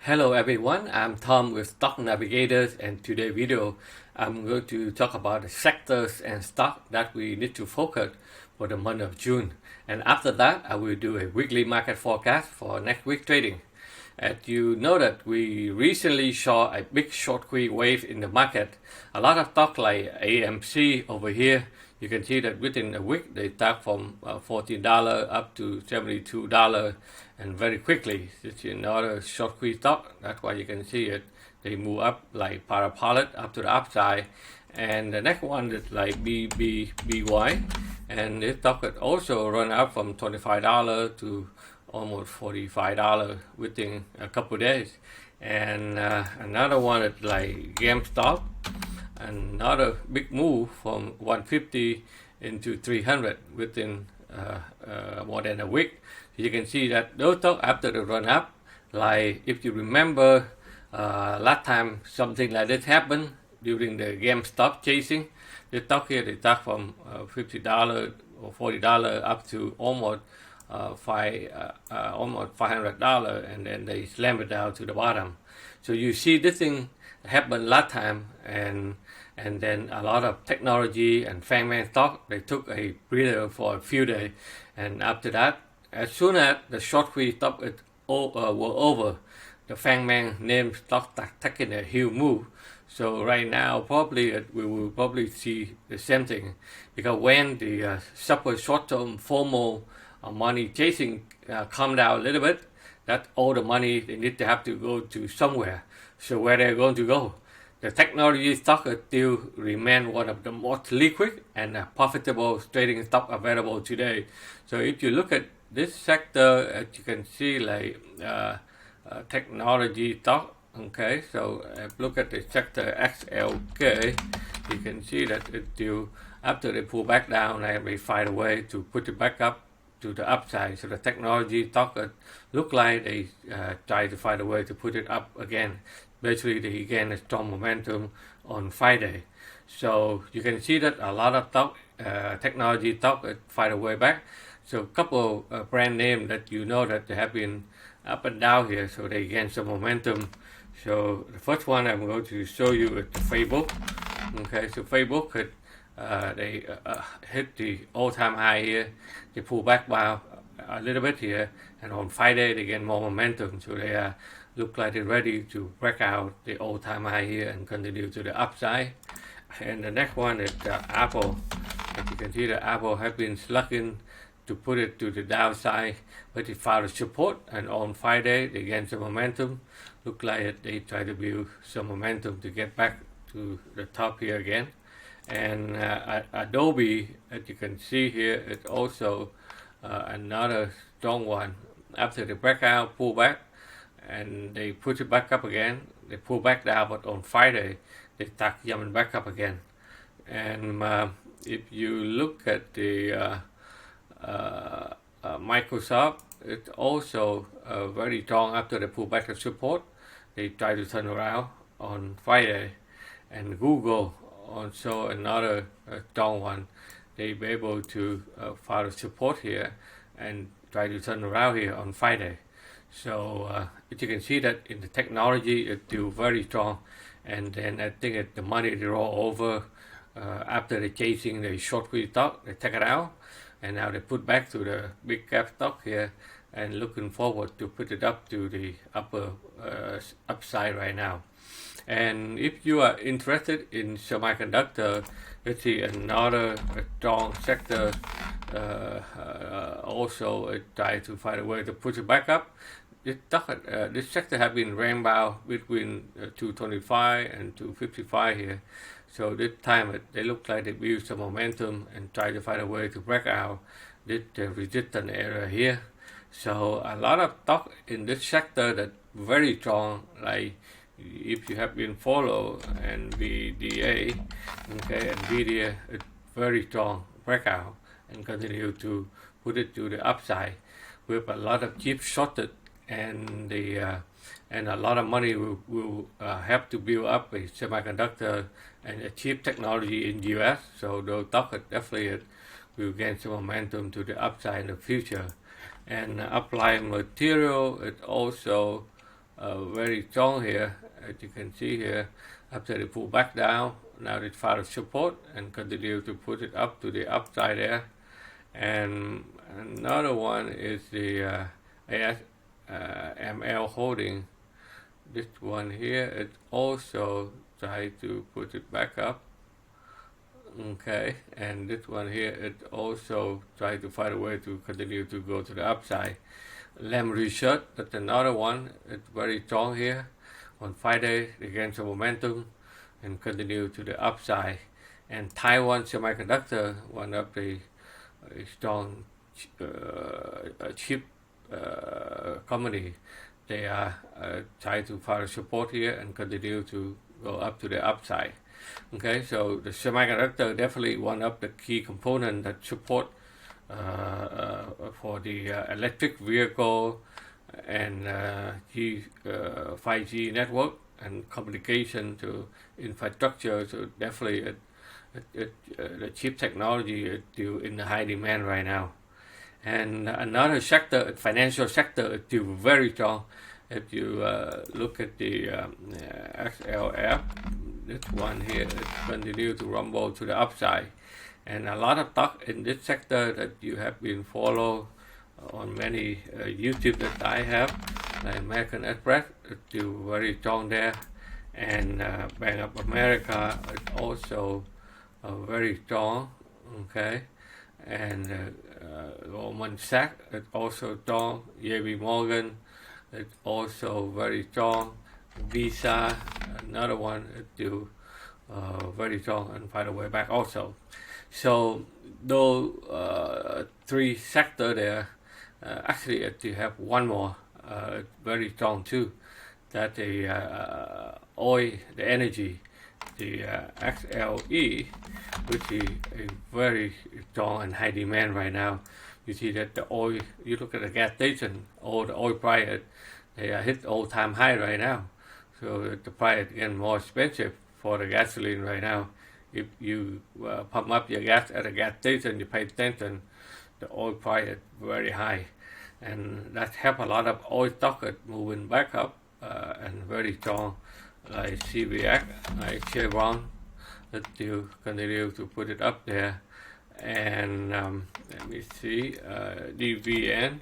Hello everyone, I'm Tom with Stock Navigators, and today's video I'm going to talk about the sectors and stock that we need to focus for the month of June. And after that, I will do a weekly market forecast for next week trading. As you know that we recently saw a big short squeeze wave in the market. A lot of stock like AMC over here, you can see that within a week they start from $14 up to $72, and very quickly it's another short squeeze stock. That's why you can see it. They move up like parapollet up to the upside. And the next one is like BBBY, and this stock could also run up from $25 to almost $45 within a couple days. And another one is like GameStop, another big move from 150 into 300 within more than a week. So you can see that those stocks after the run up, like if you remember last time something like this happened during the GameStop chasing, the stock here they start from $50 or $40 up to almost almost $500, and then they slam it down to the bottom. So you see this thing happened last time, and then a lot of technology and FANGMAN stock, they took a breather for a few days, and after that, as soon as the short squeeze stock were over, the FANGMAN name stock taking a huge move. So right now, probably we will probably see the same thing, because when the super short-term FOMO money chasing calm down a little bit, that all the money they need to have to go to somewhere. So where they're going to go? The technology stock still remain one of the most liquid and profitable trading stock available today. So if you look at this sector, as you can see, like technology stock. Okay, so look at the sector XLK. You can see that it still, after they pull back down, they find a way to put it back up to the upside. So the technology stock look like they try to find a way to put it up again. Basically, they gain a strong momentum on Friday. So you can see that a lot of stock, technology stock, find a way back. So a couple brand name that you know that they have been up and down here, so they gain some momentum. So the first one I'm going to show you is Facebook. Okay, so Facebook could they hit the all-time high here. They pull back by a little bit here, and on Friday they get more momentum. So they look like they're ready to break out the all-time high here and continue to the upside. And the next one is Apple. As you can see, the Apple have been slugging to put it to the downside, but they found a support, and on Friday they gain some momentum. Look like they try to build some momentum to get back to the top here again. And Adobe, as you can see here, is also another strong one. After the breakout, pull back, and they put it back up again. They pull back down, but on Friday they start jumping back up again. And if you look at the Microsoft, it's also very strong. After they pull back the support, they try to turn around on Friday. And Google, also another strong one, they be able to follow support here and try to turn around here on Friday. So as you can see that in the technology, it's still very strong. And then I think the money they roll over after they chasing the short squeeze stock, they take it out, and now they put back to the big cap stock here, and looking forward to put it up to the upper upside right now. And if you are interested in semiconductor, let's see another strong sector. Also try to find a way to push it back up. This sector has been range bound between 225 and 255 here. So this time they look like they build some momentum and try to find a way to break out this resistance area here. So a lot of stock in this sector that very strong, like if you have been follow NVDA, okay, NVIDIA is very strong breakout and continue to put it to the upside with a lot of chips shorted, and and a lot of money will have to build up a semiconductor and a chip technology in the US. So those stock definitely will gain some momentum to the upside in the future. And applied material, it also very strong here, as you can see here. After they pull back down, now it found a support and continue to put it up to the upside there. And another one is the ASML holding. This one here, it also try to put it back up. Okay, and this one here, it also try to find a way to continue to go to the upside. Lam Research, that's another one. It's very strong here. On Friday, they gain some momentum and continue to the upside. And Taiwan Semiconductor, one of the strong chip company, they are trying to find support here and continue to go up to the upside. Okay, so the semiconductor definitely one of the key components that support for the electric vehicle and 5G network and communication to infrastructure. So definitely the chip technology is still in the high demand right now. And another sector, financial sector, is still very strong. If you look at the XLF, this one here, it continues to rumble to the upside. And a lot of stock in this sector that you have been followed on many YouTube that I have, like American Express, is still very strong there. And Bank of America is also very strong, okay. And Goldman Sachs is also strong. JP Morgan is also very strong. Visa, another one, is still very strong and find a way back also. So those three sectors there, actually you have one more very strong too. That the oil, the energy, the XLE, which is a very strong and high demand right now. You see that the oil, you look at the gas station, all the oil price, they are hit all-time high right now. So the price is getting more expensive for the gasoline right now. If you pump up your gas at a gas station, you pay attention, the oil price is very high. And that helps a lot of oil stocks moving back up and very strong, like CVX, like Chevron, that you continue to put it up there. And let me see, DVN,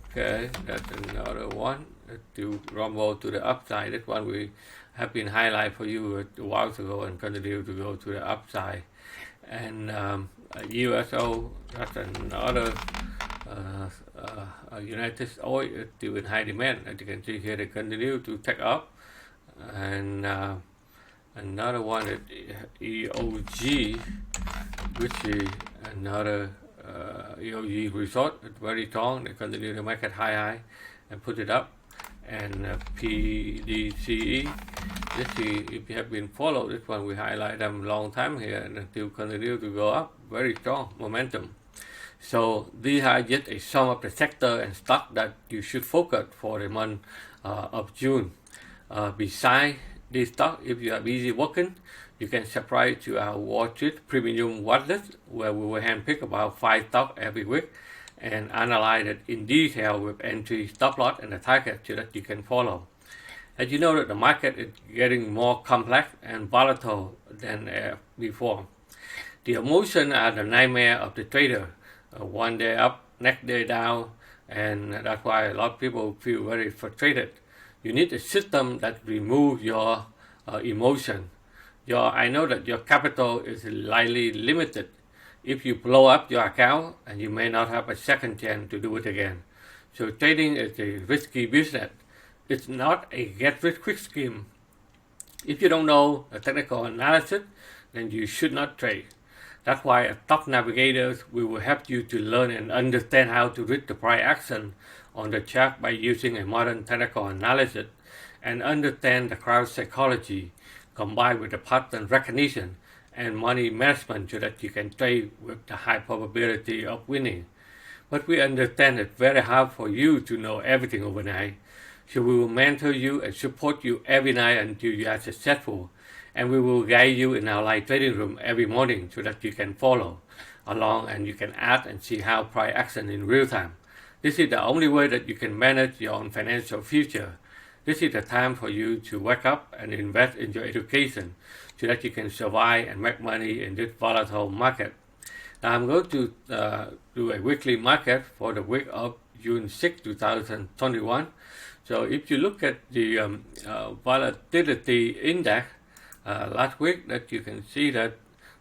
okay, that's another one to rumble to the upside. That one we have been highlight for you a while ago and continue to go to the upside. And USO, that's another United Oil is still in high demand. As you can see here, they continue to take up. And another one is EOG, which is another EOG resort. It's very strong. They continue to make it high and put it up. And PDCE, this is, if you have been followed, this one we highlight them long time here and still continue to go up. Very strong momentum. So these are just a sum of the sector and stock that you should focus for the month of June. Besides this stock, if you are busy working, you can subscribe to our Watchlist premium watchlist, where we will handpick about 5 stocks every week and analyze it in detail with entry, stop loss, and the target so that you can follow. As you know that the market is getting more complex and volatile than before. The emotions are the nightmare of the trader. One day up, next day down, and that's why a lot of people feel very frustrated. You need a system that removes your emotion. I know that your capital is slightly limited. If you blow up your account, and you may not have a second chance to do it again. So trading is a risky business. It's not a get-rich-quick scheme. If you don't know the technical analysis, then you should not trade. That's why at Top Navigators, we will help you to learn and understand how to read the price action on the chart by using a modern technical analysis and understand the crowd psychology combined with the pattern recognition and money management so that you can trade with the high probability of winning. But we understand it's very hard for you to know everything overnight. So we will mentor you and support you every night until you are successful. And we will guide you in our live trading room every morning so that you can follow along and you can add and see how price action in real time. This is the only way that you can manage your own financial future. this is the time for you to wake up and invest in your education so that you can survive and make money in this volatile market. Now I'm going to do a weekly market for the week of June 6, 2021. So if you look at the volatility index last week, that you can see that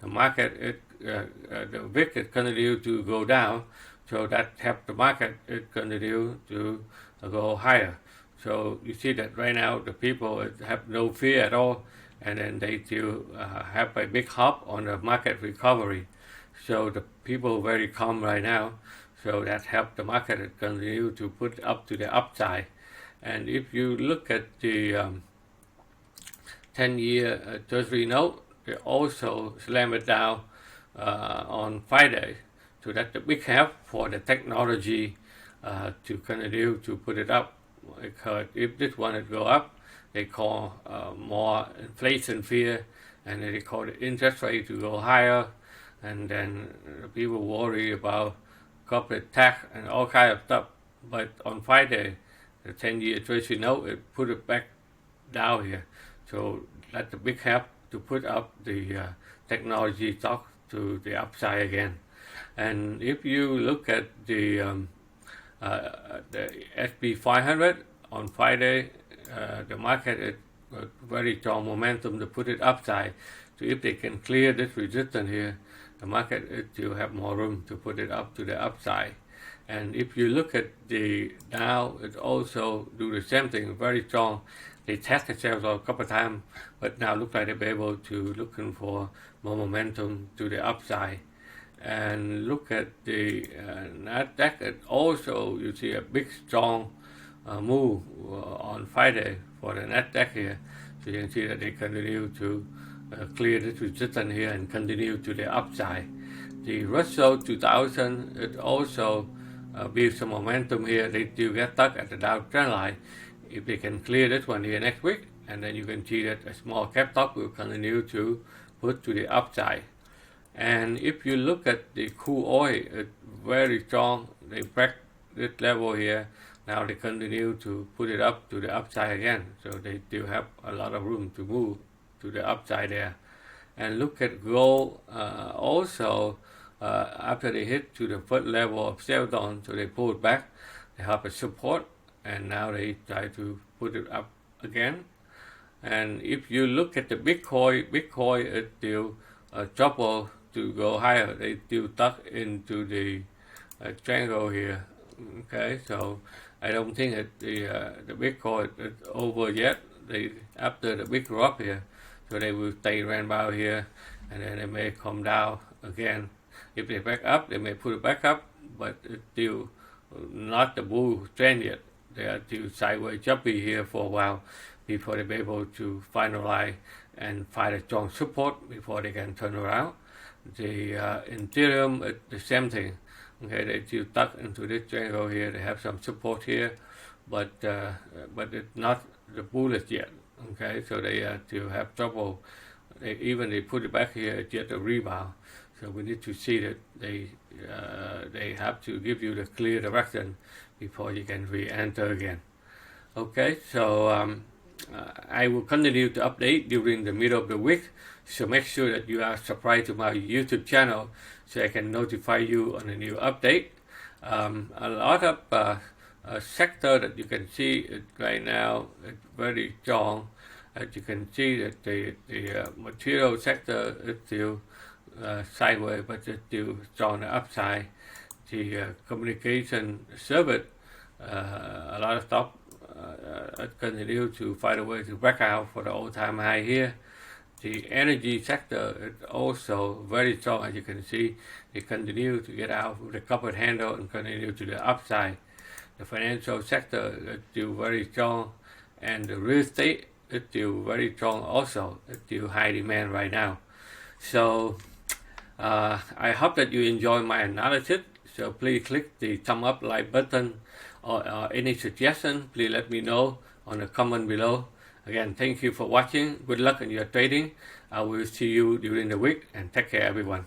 the market, the VIX is continue to go down, so that helped the market continue to go higher. So you see that right now the people have no fear at all, and then they still have a big hop on the market recovery. So the people very calm right now, so that helped the market continue to put up to the upside. And if you look at the 10-year Treasury note, they also slam it down on Friday, so that's the big help for the technology to continue to put it up. Because if this one would go up, they call more inflation fear, and they call the interest rate to go higher, and then people worry about corporate tax and all kind of stuff. But on Friday, the 10-year Treasury note, it put it back down here. So that's a big help to put up the technology stock to the upside again. And if you look at the S&P 500 on Friday, the market is very strong momentum to put it upside. So if they can clear this resistance here, the market will have more room to put it up to the upside. And if you look at the Dow, it also do the same thing, very strong. They test themselves a couple of times, but now look like they'll be able to looking for more momentum to the upside. And look at the Nasdaq, it also you see a big strong move on Friday for the Nasdaq here. So you can see that they continue to clear this resistance here and continue to the upside. The Russell 2000, it also builds some momentum here. They still get stuck at the Dow trend line. If they can clear this one here next week, and then you can see that a small cap stock will continue to put to the upside. And if you look at the crude oil, it's very strong. They break this level here. Now they continue to put it up to the upside again. So they still have a lot of room to move to the upside there. And look at gold also after they hit to the first level of sell down, so they pulled back. They have a support, and now they try to put it up again. And if you look at the Bitcoin is still trouble to go higher. They still stuck into the triangle here. Okay, so I don't think that the Bitcoin is over yet. They after the big drop here, so they will stay around about here, and then they may come down again. If they back up, they may put it back up, but it's still not the bull trend yet. They are still sideways jumpy here for a while before they be able to finalize and find a strong support before they can turn around. The Ethereum is the same thing. Okay, they still stuck into this triangle here. They have some support here, but it's not the bullish yet. Okay, so they still have trouble. They put it back here, it's yet a rebound. So we need to see that they have to give you the clear direction before you can re-enter again. Okay, so I will continue to update during the middle of the week. So make sure that you are subscribed to my YouTube channel so I can notify you on a new update. A lot of sector that you can see right now is very strong. As you can see that the material sector is still sideways, but it's still strong on the upside. The communication service, a lot of stuff continue to find a way to break out for the all-time high here. The energy sector is also very strong, as you can see. They continue to get out with the copper handle and continue to the upside. The financial sector is still very strong, and the real estate is still very strong also. It's still high demand right now. So I hope that you enjoy my analysis. So please click the thumb up, like button, or any suggestion, please let me know on the comment below. Again, thank you for watching. Good luck in your trading. I will see you during the week, and take care everyone.